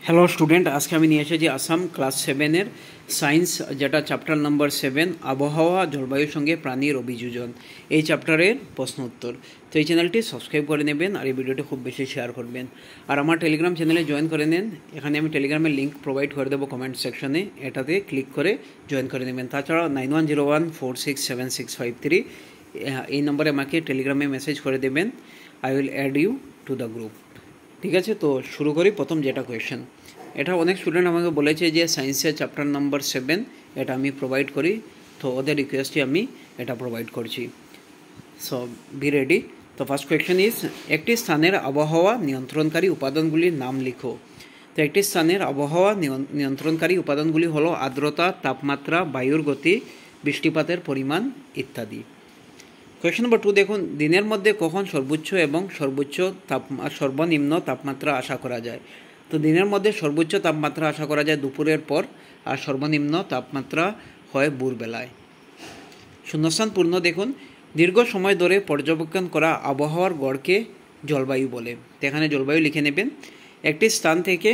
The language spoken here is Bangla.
হ্যালো স্টুডেন্ট, আজকে আমি নিয়ে এসেছি আসাম ক্লাস 7-এর সায়েন্স, যেটা চ্যাপ্টার নাম্বার 7, আবহাওয়া জলবায়ুর সঙ্গে প্রাণীর অভিযোজন। এই চ্যাপ্টারের প্রশ্ন উত্তর। তো এই চ্যানেলটি সাবস্ক্রাইব করে নেবেন আর এই ভিডিওটি খুব বেশি শেয়ার করবেন। আর আমার টেলিগ্রাম চ্যানেলে জয়েন করে নেন। এখানে আমি টেলিগ্রামের লিঙ্ক প্রোভাইড করে দেবো কমেন্ট সেকশনে, এটাতে ক্লিক করে জয়েন করে নেবেন। তাছাড়া 9101467653 এই নম্বরে আমাকে টেলিগ্রামে মেসেজ করে দেবেন। I will add you to the group. ঠিক আছে, তো শুরু করি। প্রথম যেটা কোয়েশ্চেন, এটা অনেক স্টুডেন্ট আমাকে বলেছে যে সায়েন্সের চ্যাপ্টার নাম্বার 7 এটা আমি প্রোভাইড করি, তো ওদের রিকোয়েস্টে আমি এটা প্রোভাইড করছি। So be ready. তো ফার্স্ট কোয়েশ্চেন ইজ, একটি স্থানের আবহাওয়া নিয়ন্ত্রণকারী উপাদানগুলির নাম লিখো। তো একটি স্থানের আবহাওয়া নিয়ন্ত্রণকারী উপাদানগুলি হলো আর্দ্রতা, তাপমাত্রা, বায়ুর গতি, বৃষ্টিপাতের পরিমাণ ইত্যাদি। কোয়েশ্চেন নম্বর 2 দেখুন, দিনের মধ্যে কখন সর্বোচ্চ এবং সর্বনিম্ন তাপমাত্রা আশা করা যায়। তো দিনের মধ্যে সর্বোচ্চ তাপমাত্রা আশা করা যায় দুপুরের পর, আর সর্বনিম্ন তাপমাত্রা হয় ভোরবেলায়। শূন্যস্থান পূর্ণ। দেখুন, দীর্ঘ সময় ধরে পর্যবেক্ষণ করা আবহাওয়ার গড়কে জলবায়ু বলে। তো এখানে জলবায়ু লিখে নেবেন। একটি স্থান থেকে